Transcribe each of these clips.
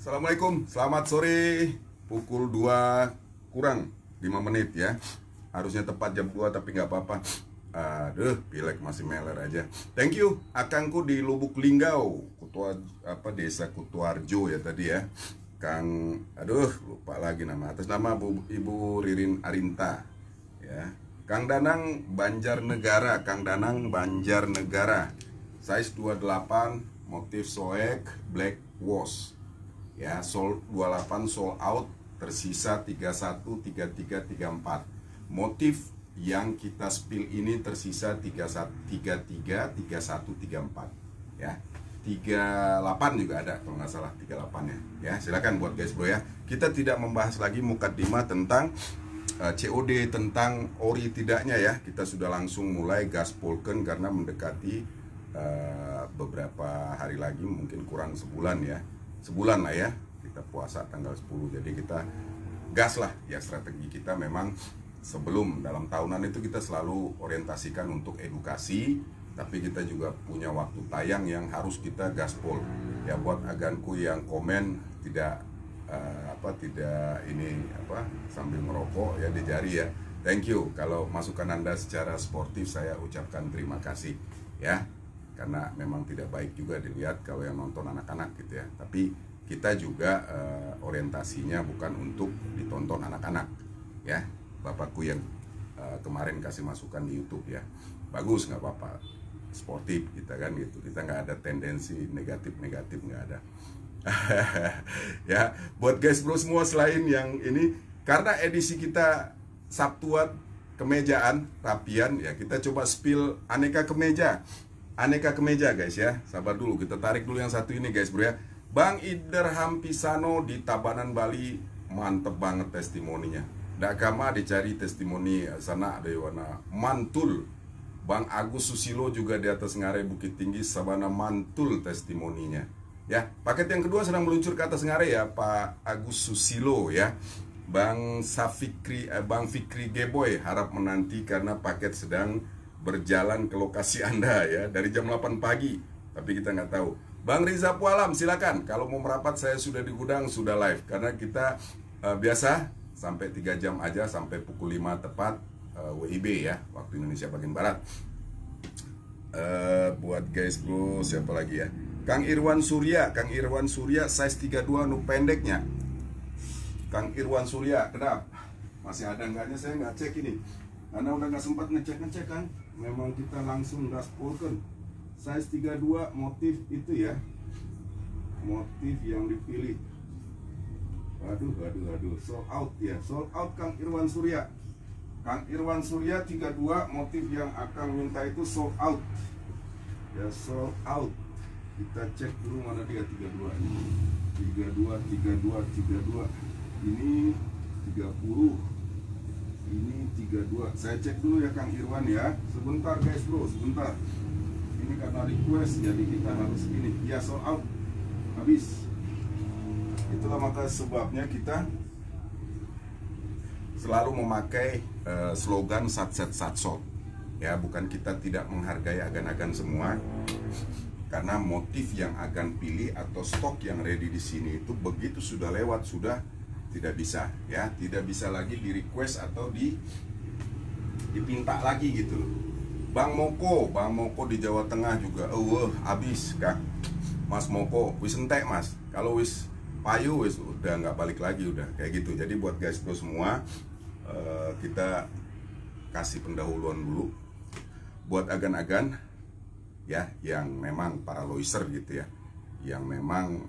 Assalamualaikum, selamat sore. Pukul 2 kurang 5 menit ya. Harusnya tepat jam 2 tapi nggak apa-apa. Aduh, pilek masih meler aja. Thank you, akangku di Lubuk Linggau, Desa Kutuarjo ya tadi ya. Aduh, lupa lagi nama. Atas nama Ibu Ririn Arinta ya. Kang Danang Banjarnegara, size 28, motif soek, black wash. Ya, sold 28, sold out, tersisa 31, 33, 34. Motif yang kita spill ini tersisa 33, 31, 34 ya. 38 juga ada kalau nggak salah, 38 ya. Ya, silakan buat guys bro ya. Kita tidak membahas lagi mukadimah tentang COD, tentang ori tidaknya ya. Kita sudah langsung mulai gaspolkan karena mendekati beberapa hari lagi, mungkin kurang sebulan ya. Sebulan lah ya, kita puasa tanggal 10. Jadi kita gas lah ya. Strategi kita memang sebelum dalam tahunan itu kita selalu orientasikan untuk edukasi, tapi kita juga punya waktu tayang yang harus kita gaspol ya. Buat aganku yang komen tidak sambil merokok ya di jari ya, thank you. Kalau masukan Anda secara sportif saya ucapkan terima kasih ya, karena memang tidak baik juga dilihat kalau yang nonton anak-anak gitu ya. Tapi kita juga orientasinya bukan untuk ditonton anak-anak ya. Bapakku yang kemarin kasih masukan di YouTube ya, bagus, nggak apa-apa, sportif kita kan gitu. Kita nggak ada tendensi negatif nggak ada. Ya, buat guys bro semua selain yang ini, karena edisi kita Sabtuan kemejaan rapian ya, kita coba spill aneka kemeja guys ya. Sabar dulu, kita tarik dulu yang satu ini guys bro ya. Bang Iderham Pisano di Tabanan Bali, mantep banget testimoninya. Nggak gama dicari testimoni sana ada warna mantul. Bang Agus Susilo juga di atas Ngarai Bukit Tinggi Sabana, mantul testimoninya ya. Paket yang kedua sedang meluncur ke atas Ngarai ya, Pak Agus Susilo ya. Bang Fikri Geboy harap menanti karena paket sedang berjalan ke lokasi Anda ya, dari jam 8 pagi, tapi kita nggak tahu. Bang Riza Pualam silakan, kalau mau merapat saya sudah di gudang, sudah live, karena kita biasa sampai 3 jam aja, sampai pukul 5 tepat WIB ya, waktu Indonesia bagian Barat. Buat guys bro, siapa lagi ya? Kang Irwan Surya size 32 nu pendeknya. Kang Irwan Surya, kenapa? Masih ada enggaknya, saya nggak cek ini karena udah nggak sempat ngecek kan. Memang kita langsung gaspolkan. Size 32, motif itu ya, motif yang dipilih. Aduh, sold out ya, sold out. Kang Irwan Surya 32, motif yang akan minta itu sold out ya, sold out. Kita cek dulu mana dia 32 ini. 32 ini 30, ini 32. Saya cek dulu ya Kang Irwan ya. Sebentar guys bro, sebentar. Ini karena request jadi kita harus ini. Ya, sold out, habis. Itulah maka sebabnya kita selalu memakai slogan satset satsot ya. Bukan kita tidak menghargai agan-agan semua, karena motif yang agan pilih atau stok yang ready di sini itu begitu sudah lewat, sudah tidak bisa ya, tidak bisa lagi di request atau dipinta lagi gitu loh. Bang Moko di Jawa Tengah juga habis Kak. Mas Moko wis entek Mas, kalau wis payu wis udah nggak balik lagi, udah kayak gitu. Jadi buat guys bro semua, kita kasih pendahuluan dulu buat agan-agan ya, yang memang para loiser gitu ya, yang memang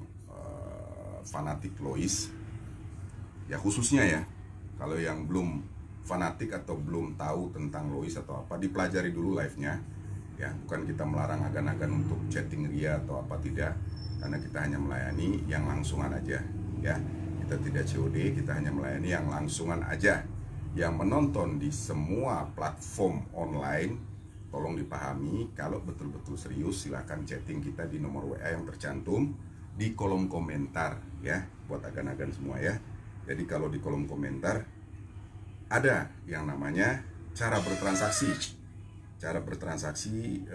fanatik lois ya, khususnya ya. Kalau yang belum fanatik atau belum tahu tentang lois atau apa, dipelajari dulu live-nya ya. Bukan kita melarang agan-agan untuk chatting ria atau apa, tidak, karena kita hanya melayani yang langsungan aja ya. Kita tidak COD, kita hanya melayani yang langsungan aja. Yang menonton di semua platform online, tolong dipahami, kalau betul-betul serius silahkan chatting kita di nomor WA yang tercantum di kolom komentar ya, buat agan-agan semua ya. Jadi kalau di kolom komentar ada yang namanya cara bertransaksi. Cara bertransaksi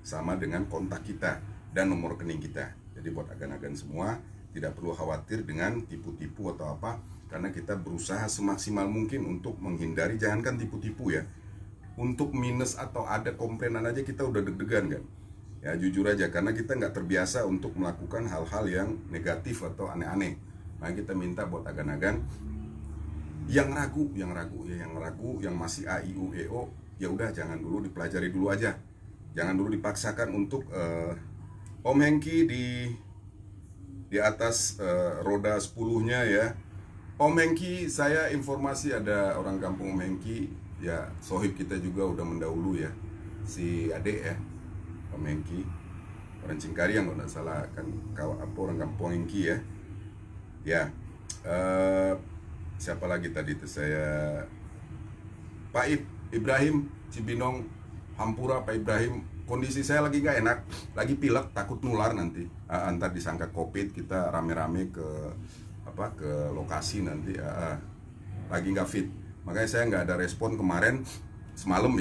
sama dengan kontak kita dan nomor rekening kita. Jadi buat agan-agan semua tidak perlu khawatir dengan tipu-tipu atau apa, karena kita berusaha semaksimal mungkin untuk menghindari, jangankan tipu-tipu ya, untuk minus atau ada komplainan aja kita udah deg-degan kan. Ya jujur aja, karena kita nggak terbiasa untuk melakukan hal-hal yang negatif atau aneh-aneh. Nah kita minta buat agan-agan yang ragu, yang masih A, I, U, E, O, ya udah jangan dulu, dipelajari dulu aja. Jangan dulu dipaksakan untuk Om Hengki di atas roda 10-nya ya. Om Hengki, saya informasi ada orang kampung Om Hengki, ya sohib kita juga udah mendahulu ya, si adek ya, Om Hengki, orang Cingkariang kalau nggak salah kan, orang kampung Hengki ya. Ya, siapa lagi tadi itu saya, Pak Ibrahim Cibinong Hampura. Pak Ibrahim, kondisi saya lagi nggak enak, lagi pilek, takut nular nanti. Antar disangka COVID, kita rame-rame ke lokasi nanti. Lagi nggak fit, makanya saya nggak ada respon kemarin. Semalam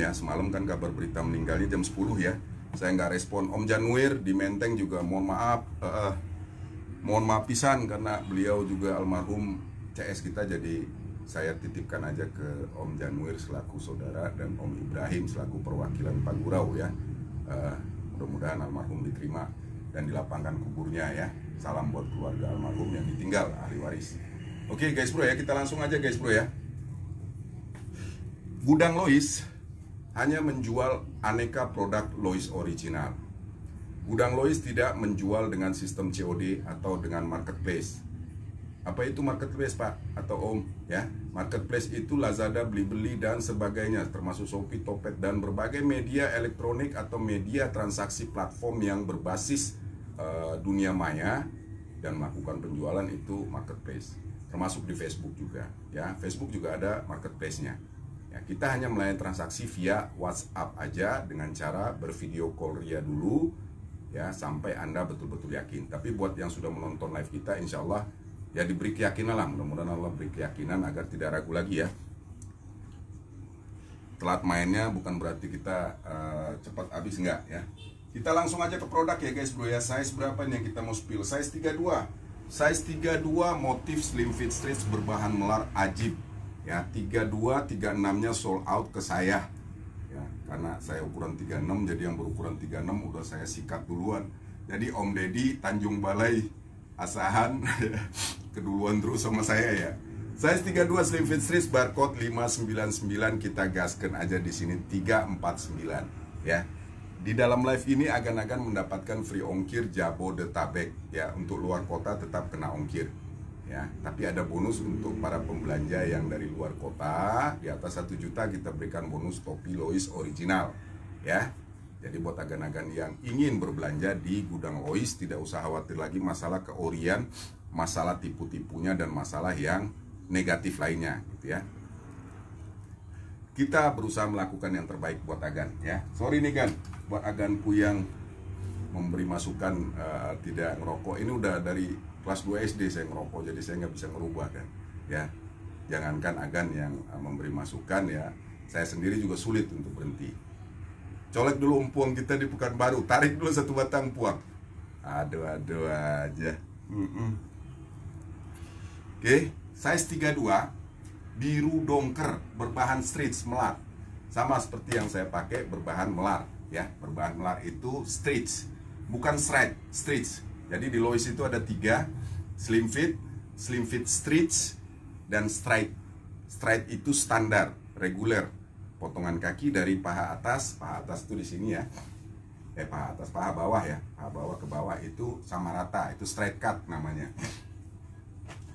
kan kabar berita meninggalnya jam 10 ya, saya nggak respon. Om Januir di Menteng juga mohon maaf, pisan, karena beliau juga almarhum CS kita, jadi saya titipkan aja ke Om Januir selaku saudara dan Om Ibrahim selaku perwakilan Pak Gurau ya. Mudah-mudahan almarhum diterima dan dilapangkan kuburnya ya. Salam buat keluarga almarhum yang ditinggal, ahli waris. Oke guys bro ya, kita langsung aja guys bro ya. Gudang Lois hanya menjual aneka produk Lois original. Gudang Lois tidak menjual dengan sistem COD atau dengan marketplace. Apa itu marketplace Pak atau Om ya? Marketplace itu Lazada, Blibli dan sebagainya, termasuk Shopee, Topet dan berbagai media elektronik atau media transaksi platform yang berbasis dunia maya dan melakukan penjualan, itu marketplace. Termasuk di Facebook juga ya. Facebook juga ada marketplace-nya. Ya, kita hanya melayani transaksi via WhatsApp aja dengan cara bervideo call ria dulu ya, sampai Anda betul-betul yakin. Tapi buat yang sudah menonton live kita, insya Allah ya diberi keyakinan lah, mudah-mudahan Allah beri keyakinan agar tidak ragu lagi ya. Telat mainnya bukan berarti kita cepat habis, enggak ya. Kita langsung aja ke produk ya guys bro ya. Size berapa nih yang kita mau spill? Size 32. Size 32 motif slim fit stretch berbahan melar ajib ya. 32, 36-nya sold out ke saya ya, karena saya ukuran 36, jadi yang berukuran 36 udah saya sikat duluan. Jadi Om Deddy Tanjung Balai Asahan keduluan terus sama saya ya. Size 32 slim fit stretch barcode 599, kita gaskan aja di sini 349 ya. Di dalam live ini agan-agan mendapatkan free ongkir Jabodetabek ya. Untuk luar kota tetap kena ongkir ya, tapi ada bonus untuk para pembelanja yang dari luar kota. Di atas 1 juta kita berikan bonus topi Lois original ya. Jadi buat agan-agan yang ingin berbelanja di Gudang Lois, tidak usah khawatir lagi masalah keorian, masalah tipu-tipunya dan masalah yang negatif lainnya gitu ya. Kita berusaha melakukan yang terbaik buat agan ya. Sorry nih Gan, buat aganku yang memberi masukan tidak ngerokok. Ini udah dari kelas 2 SD saya ngerokok, jadi saya nggak bisa ngerubah kan ya. Jangankan agan yang memberi masukan ya, saya sendiri juga sulit untuk berhenti. Colek dulu empuang kita di Pekanbaru, tarik dulu 1 batang puang. Aduh aja. Oke, size 32 biru dongker berbahan stretch melar, sama seperti yang saya pakai, berbahan melar ya. Berbahan melar itu stretch, bukan stretch. Jadi di Lois itu ada 3, slim fit stretch dan straight. Straight itu standar, reguler, potongan kaki dari paha atas itu di sini ya. Paha bawah ya, paha bawah ke bawah itu sama rata, itu straight cut namanya.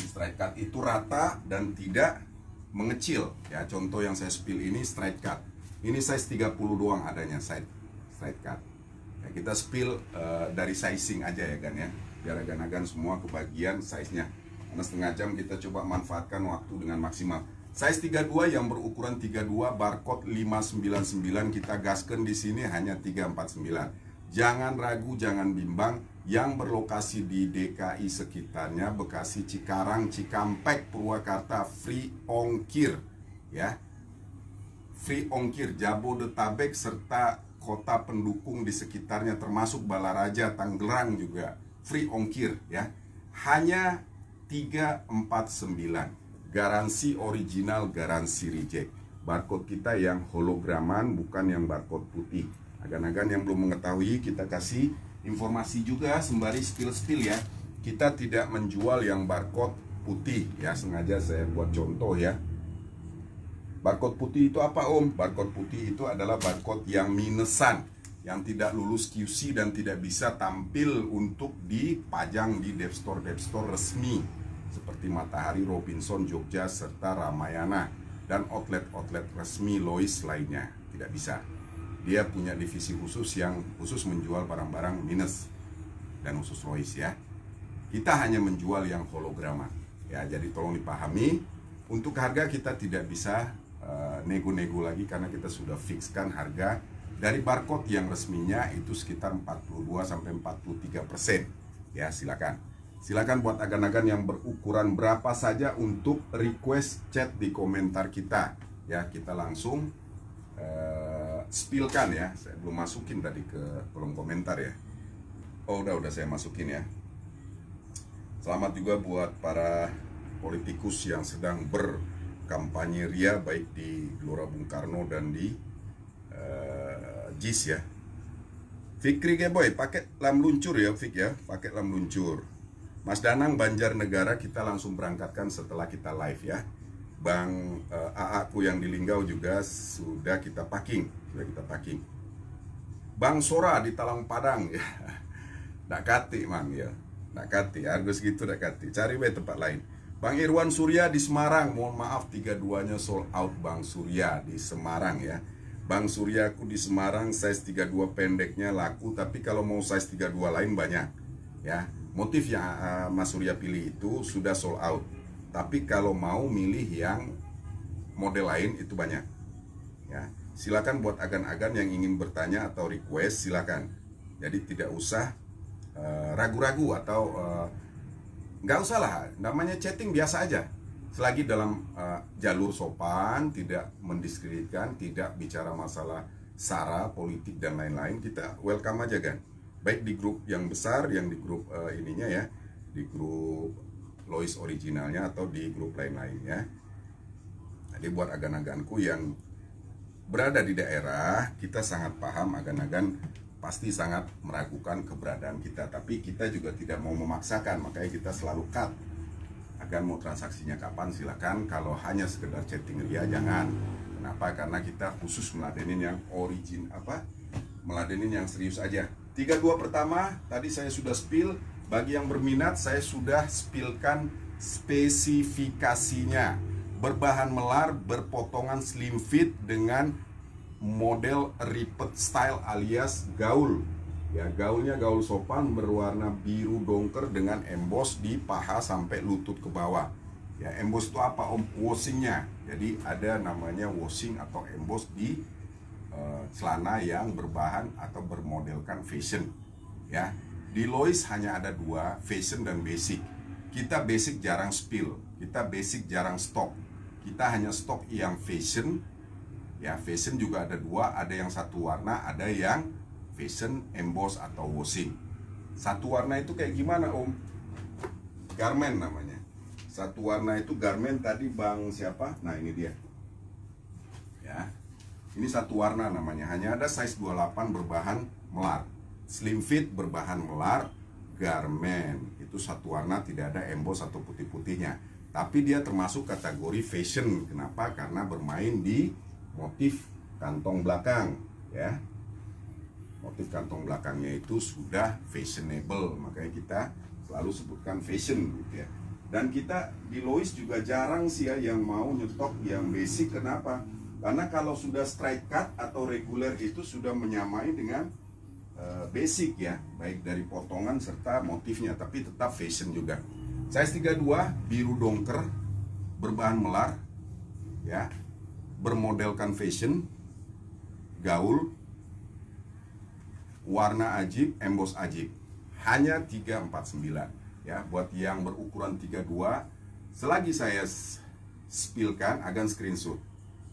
Straight cut itu rata dan tidak mengecil ya. Contoh yang saya spill ini straight cut. Ini size 30 doang adanya straight cut. Ya, kita spill dari sizing aja ya kan ya, biar agan-agan semua kebagian size-nya. Karena setengah jam kita coba manfaatkan waktu dengan maksimal. Size 32 yang berukuran 32 barcode 599 kita gaskan di sini hanya 349. Jangan ragu, jangan bimbang. Yang berlokasi di DKI sekitarnya, Bekasi, Cikarang, Cikampek, Purwakarta, free ongkir ya. Free ongkir Jabodetabek serta kota pendukung di sekitarnya termasuk Balaraja, Tangerang juga free ongkir ya. hanya 349. Garansi original, garansi reject. Barcode kita yang holograman, bukan yang barcode putih. Agan-agan yang belum mengetahui, kita kasih informasi juga sembari spill-spill ya. Kita tidak menjual yang barcode putih ya, sengaja saya buat contoh ya. Barcode putih itu apa Om? Barcode putih itu adalah barcode yang minusan, yang tidak lulus QC dan tidak bisa tampil untuk dipajang di Dev Store resmi seperti Matahari, Robinson, Jogja, serta Ramayana dan outlet-outlet resmi Lois lainnya. Tidak bisa. Dia punya divisi khusus yang khusus menjual barang-barang minus dan khusus Lois ya. Kita hanya menjual yang holograman ya, jadi tolong dipahami. Untuk harga kita tidak bisa nego-nego lagi karena kita sudah fixkan harga dari barcode yang resminya itu sekitar 42-43%. Ya, silakan buat agan-agan yang berukuran berapa saja untuk request chat di komentar kita ya. Kita langsung spillkan ya. Saya belum masukin tadi ke kolom komentar ya. Oh, udah saya masukin ya. Selamat juga buat para politikus yang sedang berkampanye ria baik di Gelora Bung Karno dan di JIS ya. Fikri Geboy, paket lam luncur ya Fik ya, paket lam luncur. Mas Danang Banjarnegara kita langsung berangkatkan setelah kita live ya. Bang AA-ku yang di Linggau juga sudah kita packing, Bang Sora di Talang Padang ya. Ndak kati mang ya. Ndak kati, harga segitu ndak kati. Cari we tempat lain. Bang Irwan Surya di Semarang, mohon maaf 32-nya sold out Bang Surya di Semarang ya. Bang Surya aku di Semarang size 32 pendeknya laku, tapi kalau mau size 32 lain banyak ya. Motif yang Mas Surya pilih itu sudah sold out. Tapi kalau mau milih yang model lain itu banyak ya. Silakan buat agan-agan yang ingin bertanya atau request, silakan. Jadi tidak usah ragu-ragu atau nggak usah lah, namanya chatting biasa aja. Selagi dalam jalur sopan, tidak mendiskreditkan, tidak bicara masalah sara, politik dan lain-lain, kita welcome aja kan. Baik di grup yang besar, yang di grup ininya ya, di grup Lois originalnya atau di grup lain-lainnya. Jadi buat agan-aganku yang berada di daerah, kita sangat paham agan-agan pasti sangat meragukan keberadaan kita, tapi kita juga tidak mau memaksakan, makanya kita selalu cut. Agan mau transaksinya kapan silakan, kalau hanya sekedar chatting ria jangan. Kenapa? Karena kita khusus meladenin yang meladenin yang serius aja. 32 pertama tadi saya sudah spill, bagi yang berminat saya sudah spillkan spesifikasinya. Berbahan melar, berpotongan slim fit dengan model ripet style alias gaul ya. Gaulnya gaul sopan berwarna biru dongker dengan emboss di paha sampai lutut ke bawah ya. Emboss itu apa Om? Washingnya. Jadi ada namanya washing atau emboss di celana yang berbahan atau bermodelkan fashion ya. Di Lois hanya ada dua, fashion dan basic. Kita basic jarang spill, kita basic jarang stok. Kita hanya stok yang fashion ya. Fashion juga ada dua, ada yang satu warna, ada yang fashion emboss atau washing. Satu warna itu kayak gimana Om? Garment namanya. Satu warna itu garment tadi Bang siapa? Nah ini dia ya. Ini satu warna namanya, hanya ada size 28 berbahan melar. Slim fit berbahan melar, garment. Itu satu warna, tidak ada emboss atau putih-putihnya. Tapi dia termasuk kategori fashion. Kenapa? Karena bermain di motif kantong belakang ya. Motif kantong belakangnya itu sudah fashionable, makanya kita selalu sebutkan fashion gitu ya. Dan kita di Lois juga jarang sih ya yang mau nyetok yang basic. Kenapa? Karena kalau sudah straight cut atau reguler itu sudah menyamai dengan basic ya, baik dari potongan serta motifnya, tapi tetap fashion juga. Size 32 biru dongker berbahan melar ya, bermodelkan fashion, gaul, warna ajib, emboss ajib. Hanya 349 ya. Buat yang berukuran 32, selagi saya spillkan agan screenshot.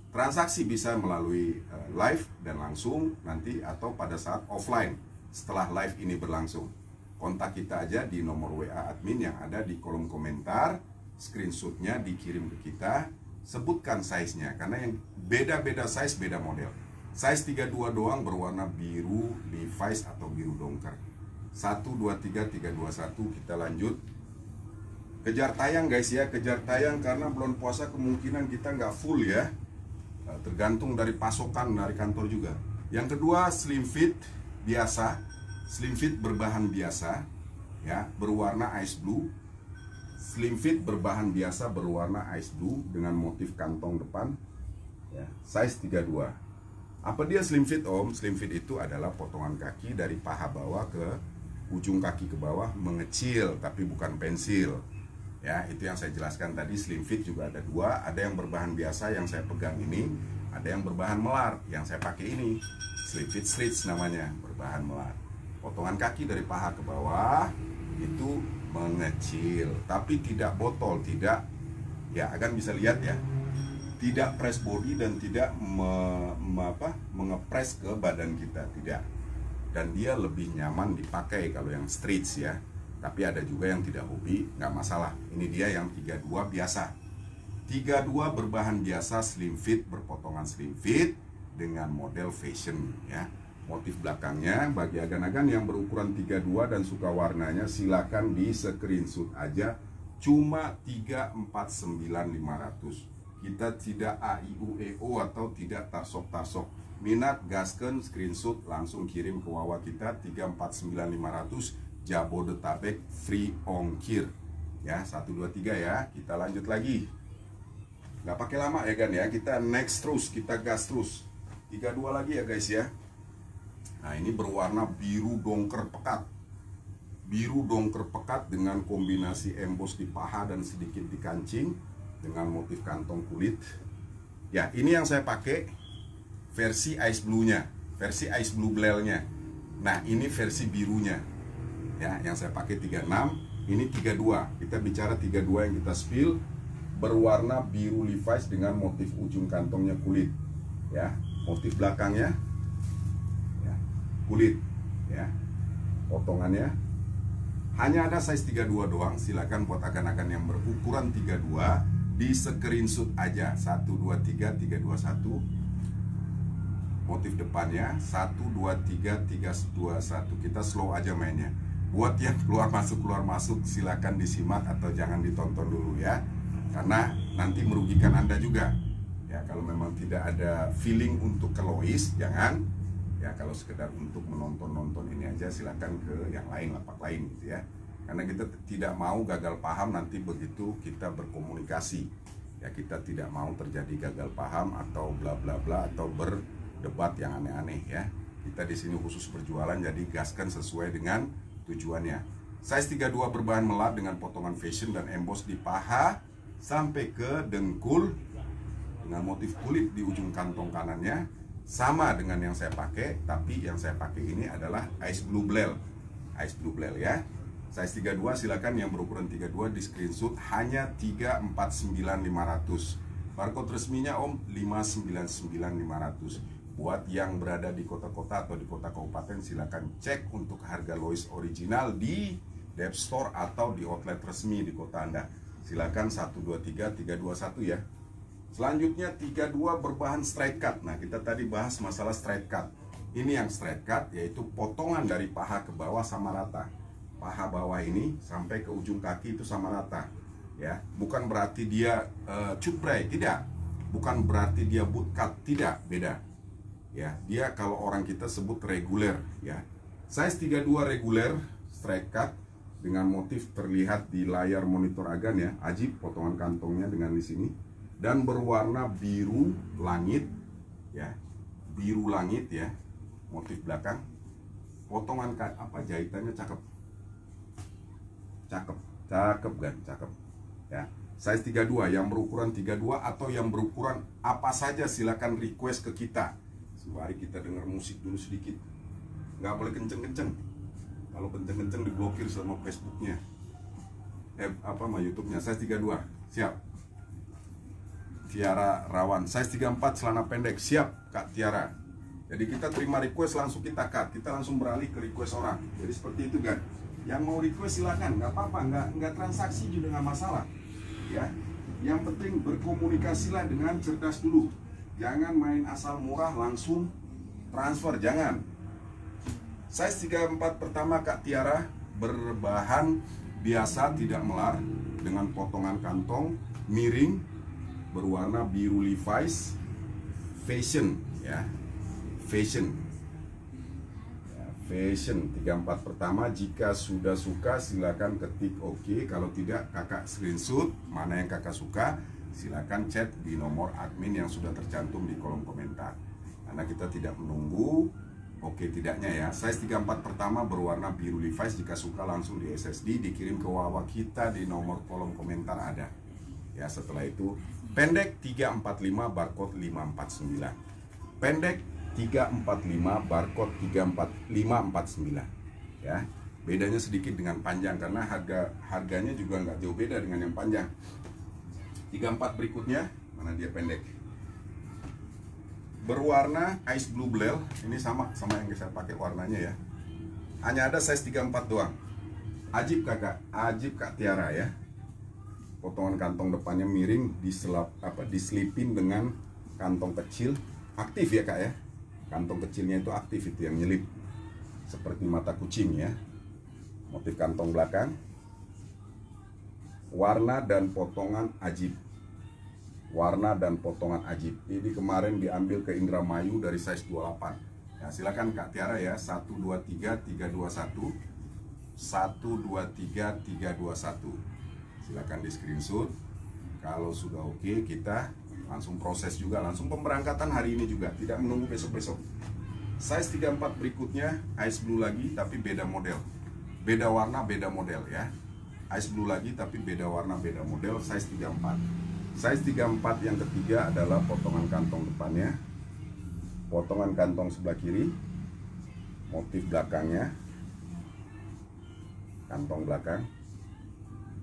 Transaksi bisa melalui live dan langsung nanti, atau pada saat offline setelah live ini berlangsung. kontak kita aja di nomor WA admin yang ada di kolom komentar. Screenshotnya dikirim ke kita, sebutkan size-nya, karena yang beda-beda size, beda model. Size 32 doang berwarna biru Levi's atau biru dongker. 1, 2, 3, 3, 2, 1. Kita lanjut. Kejar tayang guys ya, kejar tayang karena bulan puasa kemungkinan kita nggak full ya. Tergantung dari pasokan dari kantor juga. Yang kedua slim fit biasa, slim fit berbahan biasa ya, berwarna ice blue. Slim fit berbahan biasa berwarna ice blue dengan motif kantong depan ya, size 32. Apa dia slim fit om? Slim fit itu adalah potongan kaki dari paha bawah ke ujung kaki ke bawah mengecil, tapi bukan pensil ya. Itu yang saya jelaskan tadi. Slim fit juga ada dua, ada yang berbahan biasa yang saya pegang ini, ada yang berbahan melar yang saya pakai ini. Slim fit stretch namanya, berbahan melar. Potongan kaki dari paha ke bawah itu mengecil, tapi tidak botol, tidak ya, akan bisa lihat ya, tidak press body dan tidak mengepres ke badan kita, tidak. Dan dia lebih nyaman dipakai kalau yang stretch ya. Tapi ada juga yang tidak hobi, nggak masalah. Ini dia yang 32 biasa. 32 berbahan biasa slim fit, berpotongan slim fit dengan model fashion ya. Motif belakangnya bagi agan-agan yang berukuran 32 dan suka warnanya, silakan di screenshot aja. Cuma 349.500. Kita tidak AIUEO atau tidak tarsok-tarsok. Minat gasken screenshot langsung kirim ke wawa kita 349.500 Jabodetabek free ongkir ya. 1, 2, 3 ya. Kita lanjut lagi. Nggak pakai lama ya kan ya. Kita next terus, kita gas terus. 32 lagi ya guys ya. Nah ini berwarna biru dongker pekat. Biru dongker pekat dengan kombinasi emboss di paha dan sedikit di kancing dengan motif kantong kulit. Ya ini yang saya pakai versi ice blue-nya, versi ice blue blell-nya. Nah ini versi birunya ya, yang saya pakai 36. Ini 32. Kita bicara 32 yang kita spill, berwarna biru Levi's dengan motif ujung kantongnya kulit ya. Motif belakangnya kulit ya, potongannya hanya ada size 32 doang. Silakan buat akan-akan yang berukuran 32 di screenshot aja. 1, 2, 3, 3, 2, 1. Motif depannya 1, 2, 3, 3, 2, 1. Kita slow aja mainnya. Buat yang keluar masuk silakan disimak atau jangan ditonton dulu ya, karena nanti merugikan Anda juga ya. Kalau memang tidak ada feeling untuk ke Lois, jangan ya. Kalau sekedar untuk menonton ini aja, silakan ke yang lain, lapak lain gitu ya. Karena kita tidak mau gagal paham nanti begitu kita berkomunikasi ya. Kita tidak mau terjadi gagal paham atau bla bla bla atau berdebat yang aneh-aneh ya. Kita di sini khusus berjualan, jadi gaskan sesuai dengan tujuannya. Size 32 berbahan melar dengan potongan fashion dan emboss di paha sampai ke dengkul dengan motif kulit di ujung kantong kanannya. Sama dengan yang saya pakai, tapi yang saya pakai ini adalah ice blue blell. Ice blue blell ya. Size 32 silakan yang berukuran 32 di screenshot, hanya 349.500. Barcode resminya om 599.500. Buat yang berada di kota-kota atau di kota kabupaten, silakan cek untuk harga Lois original di Dep Store atau di outlet resmi di kota Anda. Silakan 1, 2, 3, 3, 2, 1 ya. Selanjutnya 32 berbahan straight cut. Nah kita tadi bahas masalah straight cut. Ini yang straight cut, yaitu potongan dari paha ke bawah sama rata. Paha bawah ini sampai ke ujung kaki itu sama rata ya. Bukan berarti dia cutbray, tidak. Bukan berarti dia boot cut, tidak, beda ya. Dia kalau orang kita sebut reguler ya. Size 32 reguler straight cut dengan motif terlihat di layar monitor agan ya. Ajib potongan kantongnya dengan di sini. Dan berwarna biru langit ya, biru langit ya. Motif belakang, potongan apa jahitannya cakep, cakep kan, cakep ya. Size 32 yang berukuran 32 atau yang berukuran apa saja silakan request ke kita. Sembari kita dengar musik dulu sedikit. Nggak boleh kenceng-kenceng. Kalau kenceng-kenceng diblokir sama Facebooknya, YouTube-nya. Size 32 siap. Tiara Rawan, size 34 celana pendek, siap Kak Tiara. Jadi kita terima request langsung kita cut, kita langsung beralih ke request orang. Jadi seperti itu kan. Yang mau request silakan, nggak apa-apa, nggak transaksi juga nggak masalah, ya. Yang penting berkomunikasilah dengan cerdas dulu. Jangan main asal murah langsung transfer, jangan. Size 34 pertama Kak Tiara, berbahan biasa tidak melar, dengan potongan kantong miring, berwarna biru Levi's, fashion, ya, fashion. Fashion 34 pertama. Jika sudah suka silakan ketik oke. Kalau tidak kakak screenshot mana yang kakak suka, silakan chat di nomor admin yang sudah tercantum di kolom komentar. Karena kita tidak menunggu oke tidaknya ya. Size 34 pertama berwarna biru Levi's. Jika suka langsung di SSD dikirim ke wawa kita di nomor kolom komentar ada. Ya, setelah itu pendek 345 barcode 549. Pendek 345 barcode 549, ya. Bedanya sedikit dengan panjang karena harganya juga nggak jauh beda dengan yang panjang. 34 berikutnya, mana dia pendek, berwarna ice blue bell. Ini sama yang saya pakai warnanya ya, hanya ada size 34 doang. Ajib kakak, ajib Kak Tiara ya. Potongan kantong depannya miring, diselipin dengan kantong kecil aktif ya kak ya. Kantong kecilnya itu aktif, itu yang nyelip seperti mata kucing ya. Motif kantong belakang, warna dan potongan ajib. Warna dan potongan ajib. Ini kemarin diambil ke Indramayu dari size 28. Ya, silakan Kak Tiara ya, 123 321 123 321. Silakan di screenshot. Kalau sudah oke, kita langsung proses juga, langsung pemberangkatan hari ini juga, tidak menunggu besok-besok. Size 34 berikutnya ice blue lagi tapi beda model, beda warna, beda model ya. Ice blue lagi tapi beda warna, beda model. Size 34. Size 34 yang ketiga adalah potongan kantong depannya, potongan kantong sebelah kiri, motif belakangnya, kantong belakang.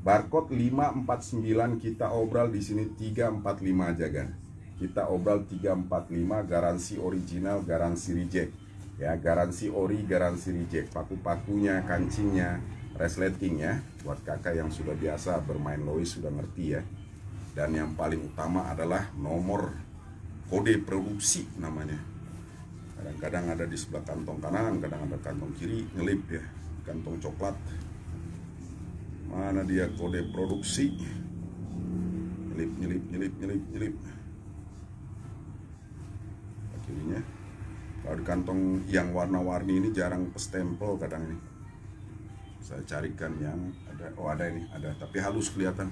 Barcode 549 kita obral di sini 345 aja kan. Kita obral 345, garansi original, garansi reject. Ya, garansi ori, garansi reject. Paku-pakunya, kancingnya, resleting ya. Buat kakak yang sudah biasa bermain Lois sudah ngerti ya. Dan yang paling utama adalah nomor kode produksi namanya. Kadang-kadang ada di sebelah kantong kanan, kadang ada kantong kiri, ngelip ya. Kantong coklat. Mana dia kode produksi? Nyelip. Kirinya. Kalau di kantong yang warna-warni ini jarang stempel kadang ini. Saya carikan yang ada. Oh ada ini, ada. Tapi halus kelihatan.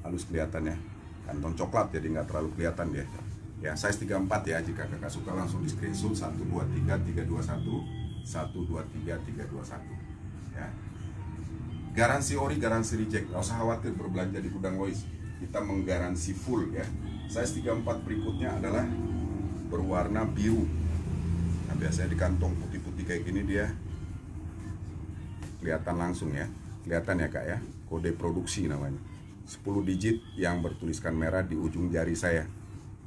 Halus kelihatan ya. Kantong coklat jadi nggak terlalu kelihatan dia. Ya, size 34 ya. Jika kakak suka langsung di screenshot 123 321 123 321. Ya. Garansi ori, garansi reject. Gak usah khawatir berbelanja di gudang Lois. Kita menggaransi full ya. Size 34 berikutnya adalah berwarna biru. Nah, biasanya di kantong putih-putih kayak gini dia kelihatan langsung ya. Kelihatan ya kak ya. Kode produksi namanya. 10 digit yang bertuliskan merah di ujung jari saya.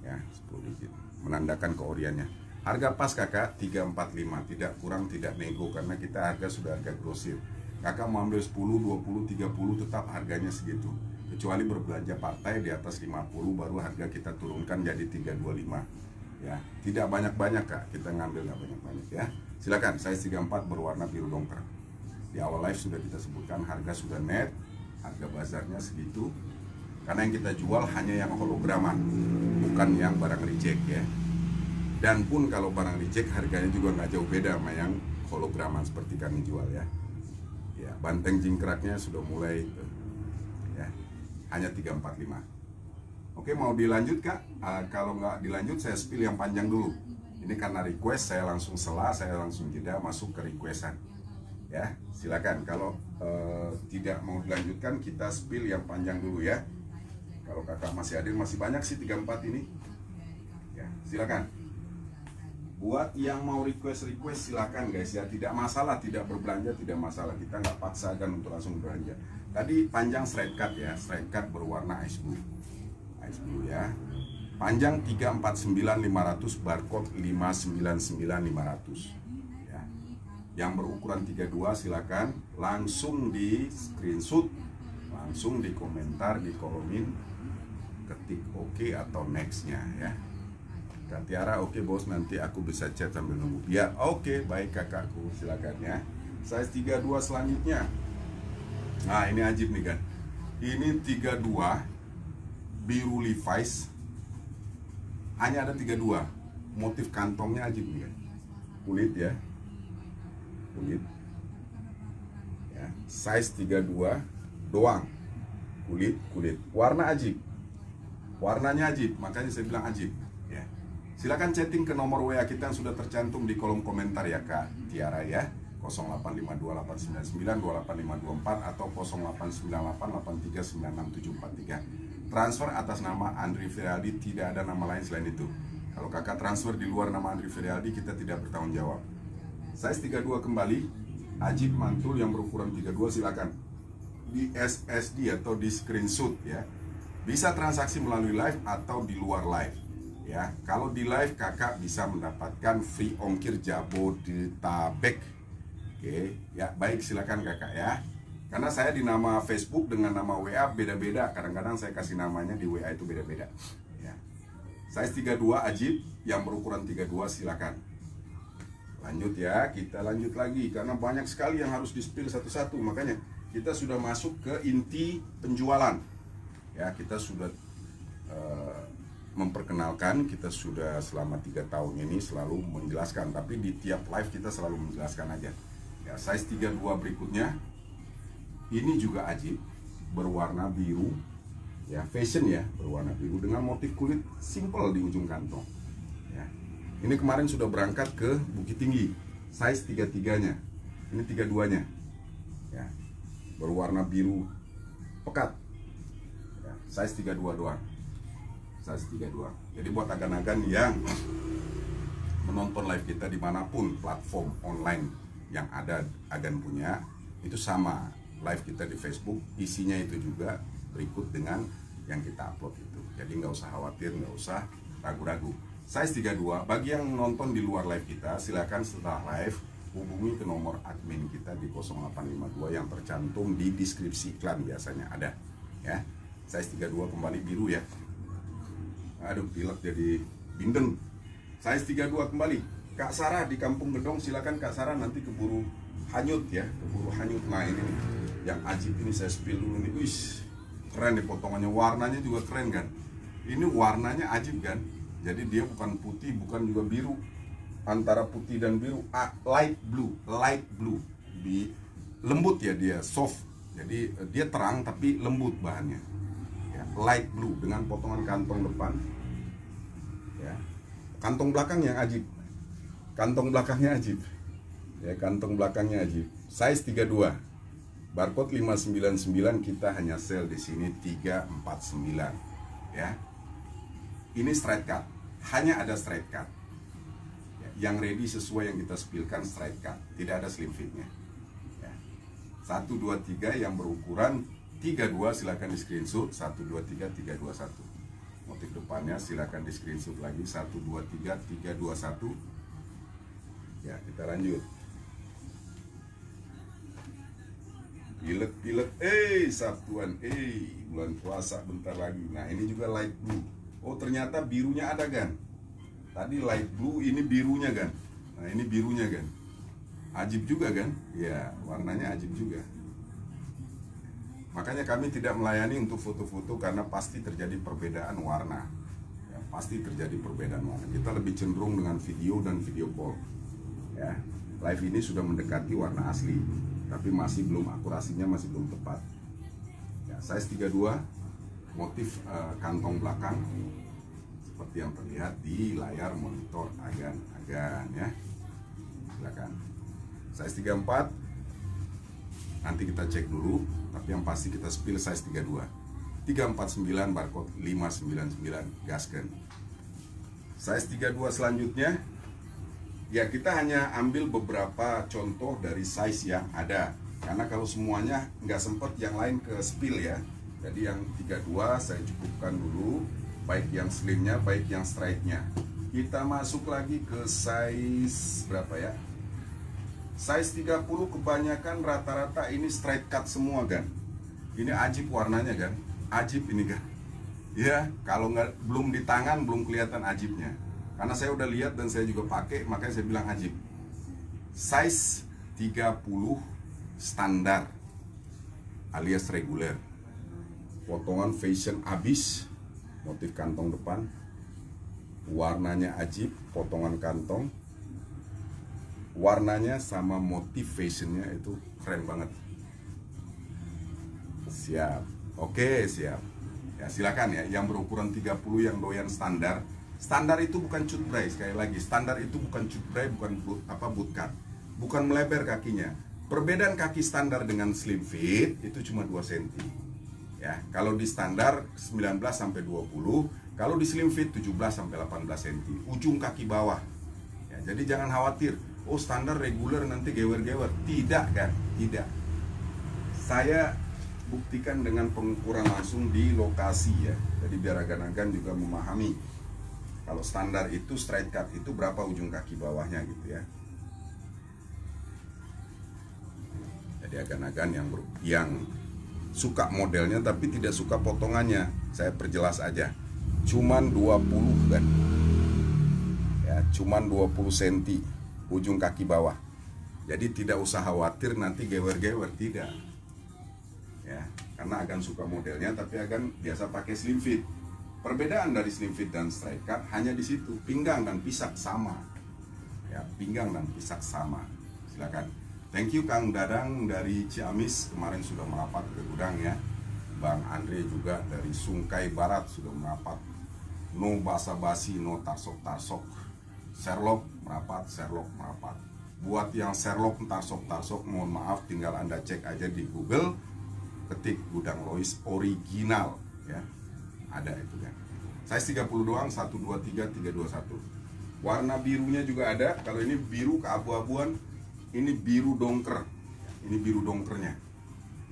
Ya, 10 digit. Menandakan keoriannya. Harga pas kakak 345. Tidak kurang, tidak nego karena kita harga sudah harga grosir. Kakak mau ambil 10, 20, 30 tetap harganya segitu. Kecuali berbelanja partai di atas 50 baru harga kita turunkan jadi 325. Ya, tidak banyak-banyak kak, kita ngambil nggak banyak-banyak ya. Silakan, size 34 berwarna biru dongker. Di awal live sudah kita sebutkan harga sudah net, harga bazarnya segitu. Karena yang kita jual hanya yang holograman, bukan yang barang reject ya. Dan pun kalau barang reject harganya juga nggak jauh beda sama yang holograman seperti kami jual ya. Ya, banteng jingkraknya sudah mulai ya, hanya 345. Oke, mau dilanjut kak? Kalau nggak dilanjut saya spill yang panjang dulu. Ini karena request, saya langsung saya langsung jeda masuk ke requestan. Ya, silakan. Kalau tidak mau dilanjutkan, kita spill yang panjang dulu ya. Kalau kakak masih hadir, masih banyak sih 34 ini. Ya, silakan. Buat yang mau request silakan guys ya, tidak masalah, tidak berbelanja tidak masalah, kita nggak paksakan untuk langsung belanja. Tadi panjang straight cut ya, straight cut berwarna ice blue ya, panjang 349 500, barcode 599 500 ya. yang berukuran 32 silakan langsung di screenshot, langsung di komentar, di kolomin, ketik oke atau nextnya ya. Kak Tiara, oke bos, nanti aku bisa chat sambil nunggu. Ya oke, baik kakakku, silakan ya. Size 32 selanjutnya. Nah ini ajib nih kan. Ini 32 biru Levi's, hanya ada 32. Motif kantongnya ajib nih kan. Kulit ya, kulit ya, size 32 doang, kulit warna ajib, warnanya ajib, makanya saya bilang ajib ya. Silakan chatting ke nomor WA kita yang sudah tercantum di kolom komentar ya Kak Tiara ya, 085289928524 atau 089883966743. Transfer atas nama Andri Ferialdi, tidak ada nama lain selain itu. Kalau kakak transfer di luar nama Andri Ferialdi, kita tidak bertanggung jawab. Size 32 kembali, ajib mantul yang berukuran 32, silakan di SSD atau di screenshot ya. Bisa transaksi melalui live atau di luar live ya. Kalau di live kakak bisa mendapatkan free ongkir Jabodetabek. Oke ya, baik, silakan kakak ya. Karena saya di nama Facebook dengan nama WA beda-beda, kadang-kadang saya kasih namanya di WA itu beda-beda ya. Size 32 ajib yang berukuran 32, silakan. Lanjut ya, kita lanjut lagi karena banyak sekali yang harus di-spill satu-satu, makanya kita sudah masuk ke inti penjualan ya. Kita sudah memperkenalkan, kita sudah selama 3 tahun ini selalu menjelaskan, tapi di tiap live kita selalu menjelaskan aja ya. Size 32 berikutnya ini juga ajib, berwarna biru ya, fashion ya, berwarna biru dengan motif kulit simple di ujung kantong ya. Ini kemarin sudah berangkat ke Bukit Tinggi, size 33-nya, ini 32-nya ya, berwarna biru pekat ya, size 32 doang, size 32. Jadi buat agan-agan yang menonton live kita dimanapun platform online yang ada agan punya, itu sama live kita di Facebook, isinya itu juga berikut dengan yang kita upload itu. Jadi nggak usah khawatir, nggak usah ragu-ragu. Size 32, bagi yang nonton di luar live kita, silakan setelah live hubungi ke nomor admin kita di 0852 yang tercantum di deskripsi iklan, biasanya ada ya. Size 32 kembali biru ya. Aduh, pilek jadi bindeng. Size 32 kembali. Kak Sarah di Kampung Gedong, silakan Kak Sarah, nanti keburu hanyut ya, keburu hanyut. Nah ini nih, yang ajib ini saya spill dulu nih. Wih, keren nih potongannya, warnanya juga keren kan. Ini warnanya ajib kan. Jadi dia bukan putih, bukan juga biru, antara putih dan biru, light blue, lembut ya, dia soft. Jadi dia terang tapi lembut bahannya ya, light blue dengan potongan kantong depan ya. Kantong belakang yang ajib, kantong belakangnya ajib ya, kantong belakangnya ajib. Size 32, barcode 599, kita hanya sell di sini 349 ya. Ini straight cut, hanya ada straight cut ya, yang ready sesuai yang kita spillkan, straight cut, tidak ada slim fitnya ya. 1, 2, 3 yang berukuran 32 silakan di screenshot, 1, 2, 3, 3, 2, 1. Motif depannya silakan di screenshot lagi, 1, 2, 3, 3, 2, 1 ya. Kita lanjut. Pilek, Sabtuan, bulan puasa bentar lagi. Nah ini juga light blue. Oh ternyata birunya ada kan. Tadi light blue, ini birunya kan. Nah ini birunya kan. Ajib juga kan. Ya warnanya ajib juga. Makanya kami tidak melayani untuk foto-foto karena pasti terjadi perbedaan warna ya, pasti terjadi perbedaan warna. Kita lebih cenderung dengan video dan video call ya. Live ini sudah mendekati warna asli, tapi masih belum, akurasinya masih belum tepat ya. Size 32, motif kantong belakang seperti yang terlihat di layar monitor agan-agan ya. Silakan. Size 34 nanti kita cek dulu, tapi yang pasti kita spill size 32. 349 barcode 599, gaskan. Size 32 selanjutnya ya, kita hanya ambil beberapa contoh dari size yang ada, karena kalau semuanya nggak sempet yang lain ke spill ya. Jadi yang 32 saya cukupkan dulu, baik yang slimnya, baik yang straightnya. Kita masuk lagi ke size berapa ya? Size 30 kebanyakan rata-rata ini straight cut semua kan. Ini ajib warnanya kan. Ajib ini kan. Ya, kalau nggak belum di tangan belum kelihatan ajibnya. Karena saya udah lihat dan saya juga pakai, makanya saya bilang ajib. Size 30 standar alias reguler. Potongan fashion abis, motif kantong depan. Warnanya ajib, potongan kantong. Warnanya sama motif fashionnya itu keren banget. Siap. Oke, siap. Ya silakan ya, yang berukuran 30 yang doyan standar. Standar itu bukan cut bray, sekali lagi. Standar itu bukan cut bray, bukan bootcut. Bukan melebar kakinya. Perbedaan kaki standar dengan slim fit itu cuma 2 cm. Ya, kalau di standar 19 sampai 20, kalau di slim fit 17 sampai 18 cm. Ujung kaki bawah. Ya, jadi jangan khawatir. Oh, standar reguler nanti gewer-gewer. Tidak kan? Tidak. Saya buktikan dengan pengukuran langsung di lokasi ya. Jadi biar agan-agan juga memahami. Kalau standar itu straight cut itu berapa ujung kaki bawahnya gitu ya. Jadi agan-agan yang suka modelnya tapi tidak suka potongannya, saya perjelas aja. Cuman 20 kan. Ya, cuman 20 cm ujung kaki bawah. Jadi tidak usah khawatir nanti gewer-gewer, tidak. Ya, karena agan suka modelnya tapi agan biasa pakai slim fit. Perbedaan dari slim fit dan straight cut hanya di situ, pinggang dan pisak sama. Ya, pinggang dan pisak sama. Silakan. Thank you Kang Dadang dari Ciamis, kemarin sudah merapat ke gudang ya. Bang Andre juga dari Sungkai Barat sudah merapat. No basa-basi, no tarsok-tarsok. Sherlock merapat, Sherlock merapat. Buat yang Sherlock tarsok-tarsok, mohon maaf, tinggal Anda cek aja di Google, ketik Gudang Lois original ya. Ada itu kan. Size 30 doang, 123 321. Warna birunya juga ada. Kalau ini biru keabu-abuan, ini biru dongker. Ini biru dongkernya.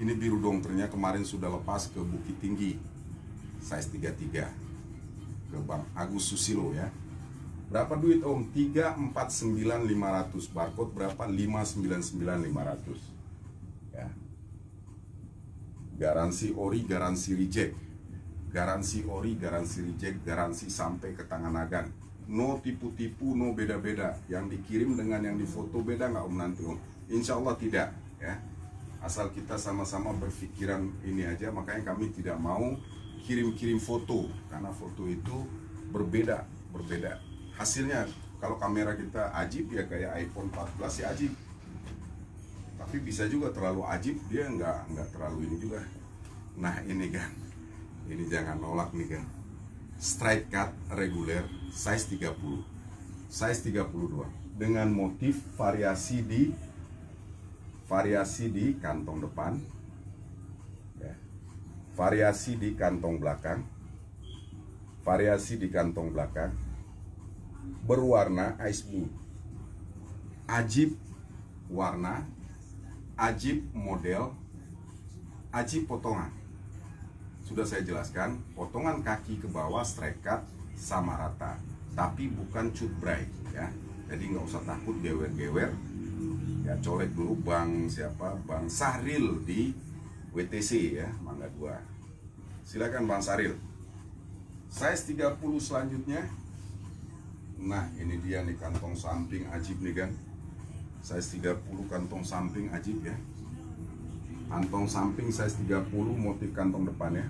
Ini biru dongkernya kemarin sudah lepas ke Bukit Tinggi. Size 33. Ke Bang Agus Susilo ya. Berapa duit Om? 349.500. Barcode berapa? 599.500. Ya. Garansi ori, garansi reject. Garansi ori, garansi reject, garansi sampai ke tangan agan. No tipu-tipu, no beda-beda. Yang dikirim dengan yang difoto beda nggak Om nanti Om? Insya Allah tidak ya. Asal kita sama-sama berpikiran ini aja, makanya kami tidak mau kirim-kirim foto. Karena foto itu berbeda. Hasilnya kalau kamera kita ajib ya kayak iPhone 14 ya ajib. Tapi bisa juga terlalu ajib, dia nggak terlalu ini juga. Nah ini kan, ini jangan nolak nih kan. Straight cut reguler size 30, size 32 dengan motif variasi di kantong depan, ya. Variasi di kantong belakang, variasi di kantong belakang, berwarna ice blue, ajib warna, ajib model, ajib potongan. Sudah saya jelaskan, potongan kaki ke bawah straight cut sama rata, tapi bukan cut bray ya. Jadi nggak usah takut gewer-gewer. Ya colek dulu Bang Sahril di WTC ya, Mangga 2. Silakan Bang Sahril. Size 30 selanjutnya. Nah, ini dia nih kantong samping ajib nih kan. Size 30 kantong samping ajib ya. Kantong samping size 30 motif kantong depan ya.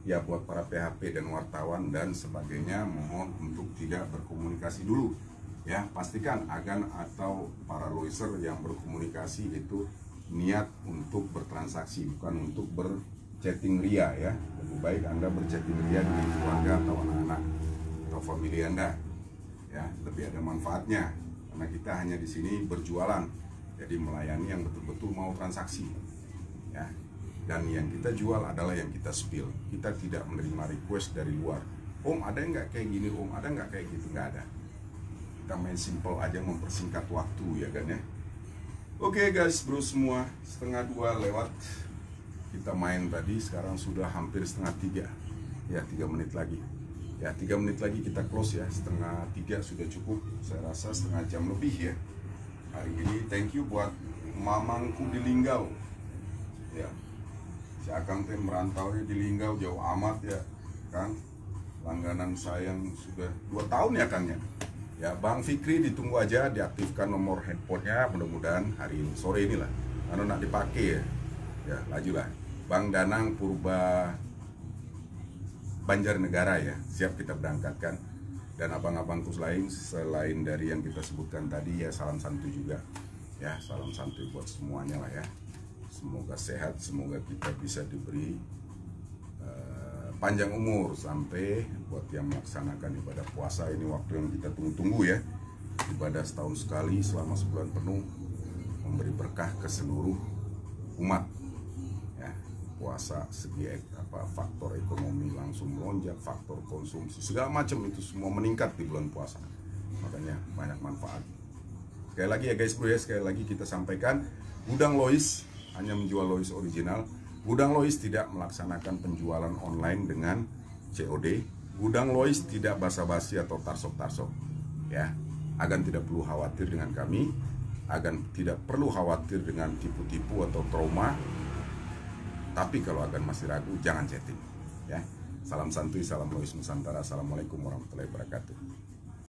Ya buat para PHP dan wartawan dan sebagainya mohon untuk tidak berkomunikasi dulu. Ya, pastikan agan atau para loiser yang berkomunikasi itu niat untuk bertransaksi, bukan untuk berchatting ria ya. Lebih baik Anda berchatting ria dengan keluarga atau anak-anak atau famili Anda. Ya, lebih ada manfaatnya karena kita hanya di sini berjualan. Jadi melayani yang betul-betul mau transaksi. Ya. Dan yang kita jual adalah yang kita spill. Kita tidak menerima request dari luar. Om ada nggak kayak gini, Om ada nggak kayak gitu, nggak ada. Kita main simple aja mempersingkat waktu ya kan ya. Oke guys bro semua, 1:30 lewat. Kita main tadi, sekarang sudah hampir 2:30. Ya 3 menit lagi. Ya 3 menit lagi kita close ya, 2:30 sudah cukup. Saya rasa setengah jam lebih ya hari ini. Thank you buat mamangku di Linggau ya, si Akang teh merantau di Linggau jauh amat ya kan. Langganan saya yang sudah 2 tahun ya Kang ya. Bang Fikri ditunggu aja, diaktifkan nomor handphonenya, mudah-mudahan hari ini sore inilah karena nak dipakai ya lajulah. Bang Danang Purba Banjarnegara ya, siap kita berangkatkan. Dan abang-abangku lain selain dari yang kita sebutkan tadi ya, salam santuy juga ya, salam santuy buat semuanya lah ya. Semoga sehat, semoga kita bisa diberi panjang umur sampai buat yang melaksanakan ibadah puasa ini, waktu yang kita tunggu-tunggu ya. Ibadah setahun sekali selama sebulan penuh, memberi berkah ke seluruh umat ya. Puasa segi faktor ekonomi langsung melonjak, faktor konsumsi segala macam itu semua meningkat di bulan puasa, makanya banyak manfaat. Sekali lagi ya guys bro ya, sekali lagi kita sampaikan, Gudang Lois hanya menjual Lois original. Gudang Lois tidak melaksanakan penjualan online dengan COD. Gudang Lois tidak basa-basi atau tarsok-tarsok ya. Agan tidak perlu khawatir dengan kami, agan tidak perlu khawatir dengan tipu-tipu atau trauma. Tapi kalau agan masih ragu, jangan chatting ya. Salam santuy, salam Lois Nusantara. Assalamualaikum warahmatullahi wabarakatuh.